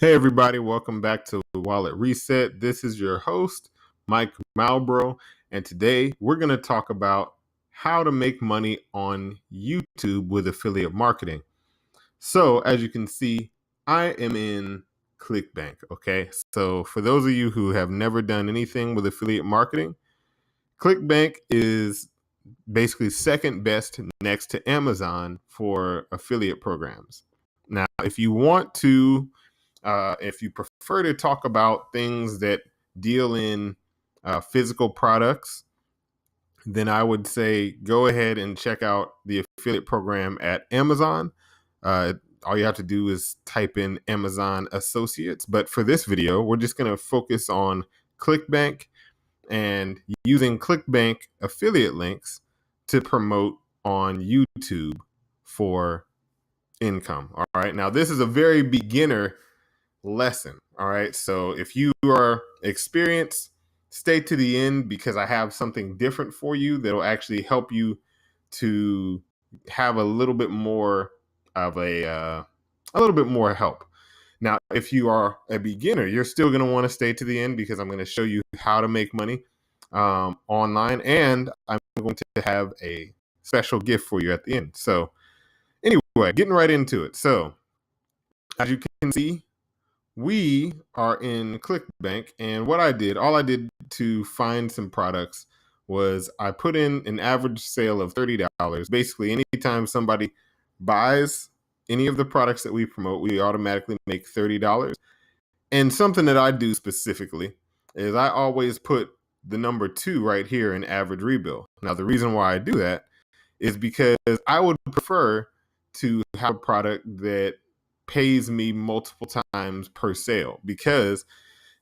Hey everybody, welcome back to Wallet Reset. This is your host, Mike Malbro, and today we're going to talk about how to make money on YouTube with affiliate marketing. So, as you can see, I am in ClickBank, okay? So, for those of you who have never done anything with affiliate marketing, ClickBank is basically second best next to Amazon for affiliate programs. Now, if you prefer to talk about things that deal in physical products, then I would say go ahead and check out the affiliate program at Amazon. All you have to do is type in Amazon Associates. But for this video, we're just going to focus on ClickBank and using ClickBank affiliate links to promote on YouTube for income. All right. Now, this is a very beginner lesson. All right. So if you are experienced, stay to the end because I have something different for you that'll actually help you to have a little bit more of a little bit more help. Now, if you are a beginner, you're still going to want to stay to the end because I'm going to show you how to make money online, and I'm going to have a special gift for you at the end. So anyway, getting right into it. So as you can see, we are in ClickBank, and all I did to find some products was I put in an average sale of $30. Basically, anytime somebody buys any of the products that we promote, we automatically make $30. And something that I do specifically is I always put the number 2 right here in average rebill. Now, the reason why I do that is because I would prefer to have a product that pays me multiple times per sale, because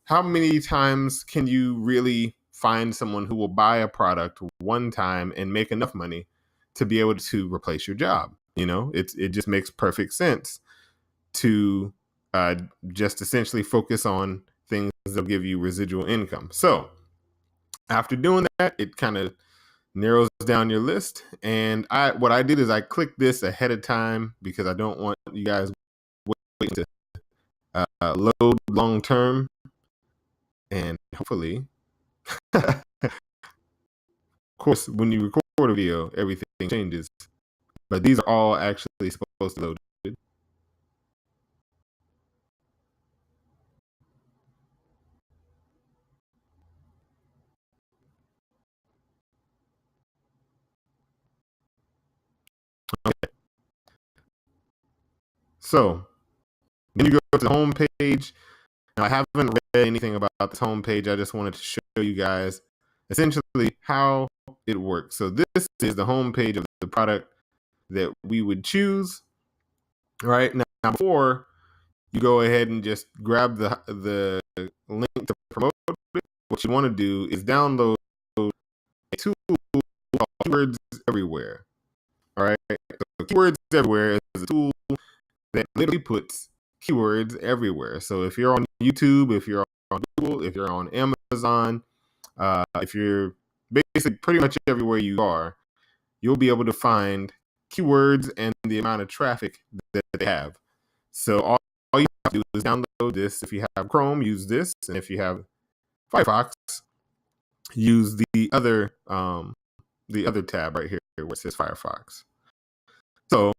how many times can you really find someone who will buy a product one time and make enough money to be able to replace your job? You know, it just makes perfect sense to just essentially focus on things that'll give you residual income. So after doing that, it kind of narrows down your list. And what I did is I clicked this ahead of time because I don't want you guys waiting to load long term. And hopefully, of course, when you record a video, everything changes. But these are all actually supposed to load. Okay. So then you go to the home page. Now, I haven't read anything about this home page. I just wanted to show you guys essentially how it works. So this is the home page of the product that we would choose. All right. Now, before you go ahead and just grab the link to promote it, what you want to do is download a tool called Keywords Everywhere. All right. So Keywords Everywhere is a tool that literally puts keywords everywhere. So if you're on YouTube, if you're on Google, if you're on Amazon, if you're basically pretty much everywhere you are, you'll be able to find keywords and the amount of traffic that they have. So all you have to do is download this. If you have Chrome, use this, and if you have Firefox, use the other tab right here where it says Firefox. So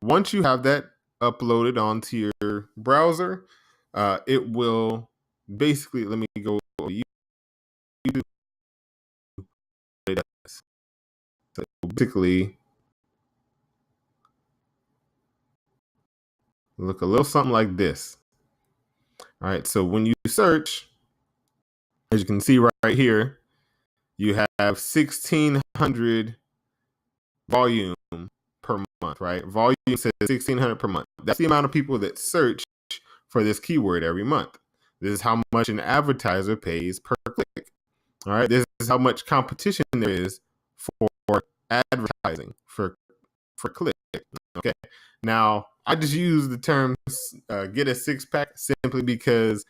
once you have that uploaded onto your browser, it will basically, let me go YouTube. So basically look a little something like this. All right, so when you search, as you can see right here, you have 1,600 volume per month, right? Volume says 1,600 per month. That's the amount of people that search for this keyword every month. This is how much an advertiser pays per click. All right, this is how much competition there is for advertising for click. Okay, now I just use the term get a six-pack simply because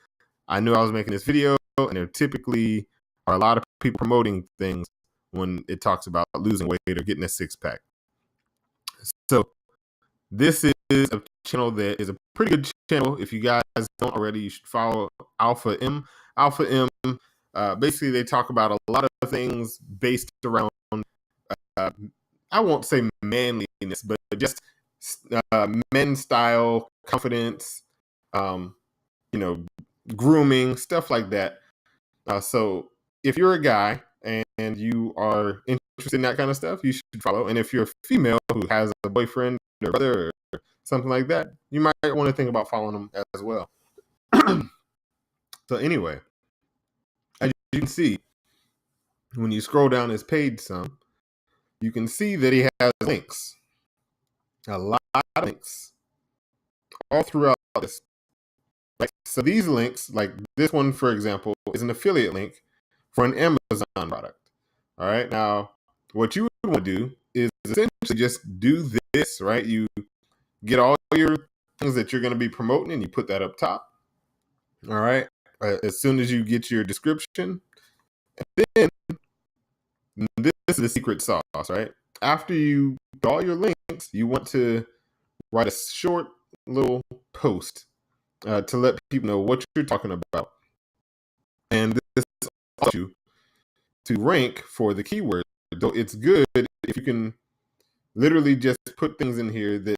I knew I was making this video, and there typically are a lot of people promoting things when it talks about losing weight or getting a six-pack. So This is a channel that is a pretty good channel. If you guys don't already, you should follow Alpha M. Alpha M, basically they talk about a lot of things based around, I won't say manliness, but just men style, confidence, you know, grooming, stuff like that. So if you're a guy and you are interested in that kind of stuff, you should follow. And if you're a female who has a boyfriend or brother or something like that, you might want to think about following them as well. So anyway, as you can see, when you scroll down his page some, you can see that he has links, a lot of links, all throughout this. Right? So these links, like this one, for example, is an affiliate link for an Amazon product. All right. Now, what you would want to do is essentially just do this, right? You get all your things that you're going to be promoting and you put that up top. All right. As soon as you get your description, and then this is the secret sauce, right? After you do all your links, you want to write a short little post to let people know what you're talking about. And this allows you to rank for the keyword. So it's good if you can literally just put things in here that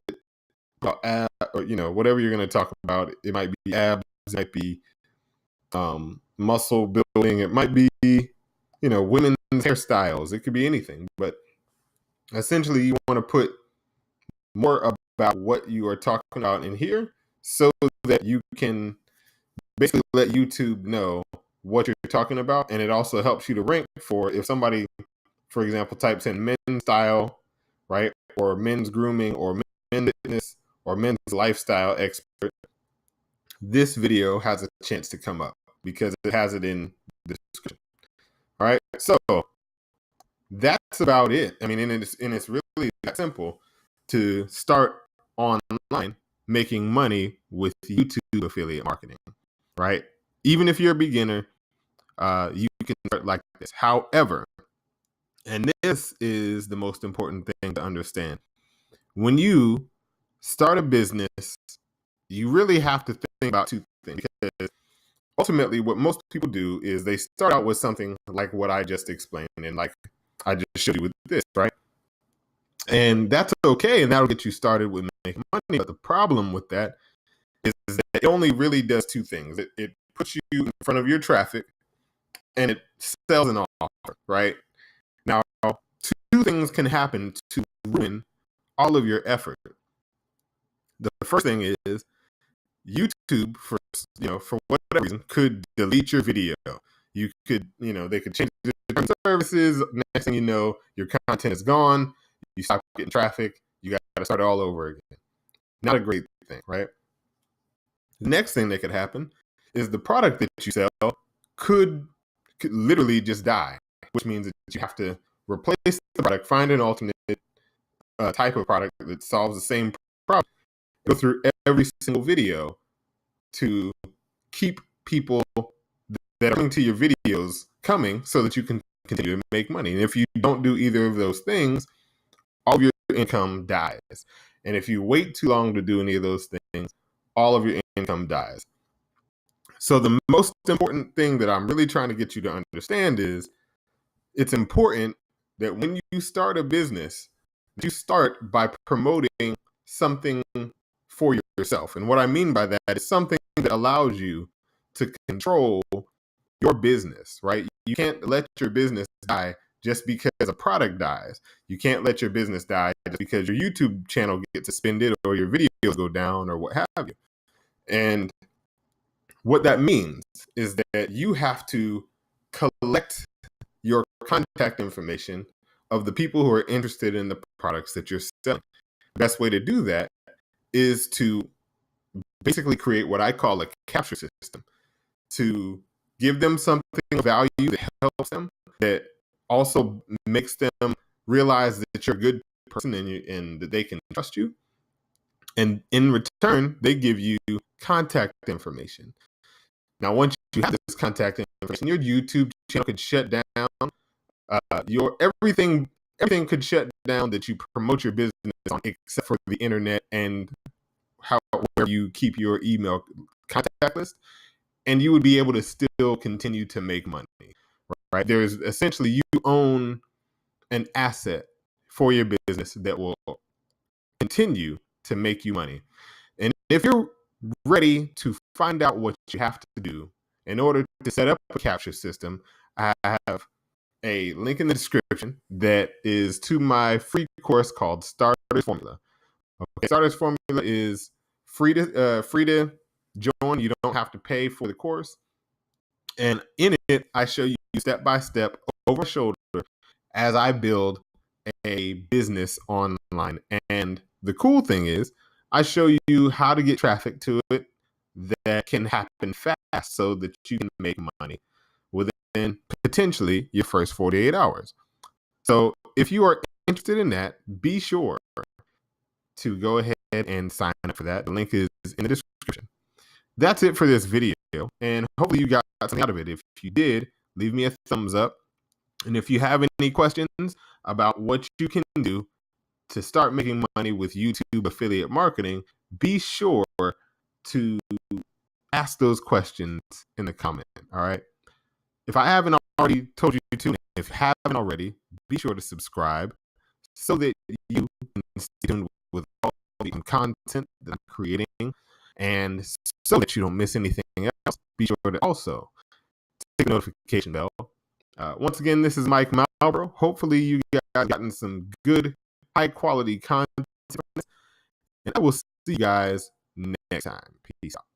ab, or whatever you're going to talk about. It might be abs, it might be muscle building, it might be women's hairstyles, it could be anything. But essentially you want to put more about what you are talking about in here so that you can basically let YouTube know what you're talking about. And it also helps you to rank for, if somebody, for example, types in men's style, right, or men's grooming, or men's fitness, or men's lifestyle expert, this video has a chance to come up because it has it in the description. All right, so that's about it. I mean, and it's really that simple to start online making money with YouTube affiliate marketing, right? Even if you're a beginner, you can start like this. However, and this is the most important thing to understand, when you start a business, you really have to think about two things, because ultimately what most people do is they start out with something like what I just explained and like I just showed you with this, right? And that's okay, and that'll get you started with making money. But the problem with that is that it only really does two things. It puts you in front of your traffic, and it sells an offer, right? Now, two things can happen to ruin all of your effort. The first thing is YouTube, for whatever reason, could delete your video. You could, they could change the terms of services. Next thing you know, your content is gone. You stop getting traffic. You got to start all over again. Not a great thing, right? The next thing that could happen is the product that you sell could literally just die, which means that you have to replace the product, find an alternate type of product that solves the same problem, go through every single video to keep people that are coming to your videos coming so that you can continue to make money. And if you don't do either of those things, all of your income dies. And if you wait too long to do any of those things, all of your income dies. So the most important thing that I'm really trying to get you to understand is it's important that when you start a business, you start by promoting something for yourself. And what I mean by that is something that allows you to control your business, right? You can't let your business die just because a product dies. You can't let your business die just because your YouTube channel gets suspended or your videos go down or what have you. And what that means is that you have to collect your contact information of the people who are interested in the products that you're selling. The best way to do that is to basically create what I call a capture system, to give them something of value that helps them, that also makes them realize that you're a good person and that they can trust you. And in return, they give you contact information. Now, once you have this contact information, your YouTube channel could shut down. Your everything everything could shut down that you promote your business on, except for the internet and where you keep your email contact list, and you would be able to still continue to make money, right? There's essentially, you own an asset for your business that will continue to make you money. And if you're ready to find out what you have to do in order to set up a capture system, I have a link in the description that is to my free course called Starters Formula. Okay, Starters Formula is free to join. You don't have to pay for the course. And in it, I show you step by step, over my shoulder, as I build a business online. And the cool thing is, I show you how to get traffic to it that can happen fast so that you can make money within potentially your first 48 hours. So if you are interested in that, be sure to go ahead and sign up for that. The link is in the description. That's it for this video, and hopefully you got something out of it. If you did, leave me a thumbs up. And if you have any questions about what you can do to start making money with YouTube affiliate marketing, be sure to ask those questions in the comment. All right. If I haven't already told you to, if you haven't already, be sure to subscribe so that you can stay tuned with all the content that I'm creating, and so that you don't miss anything else. Be sure to also click the notification bell. Once again, this is Mike Malbro. Hopefully you guys gotten some good, high quality content, and I will see you guys next time. Peace out.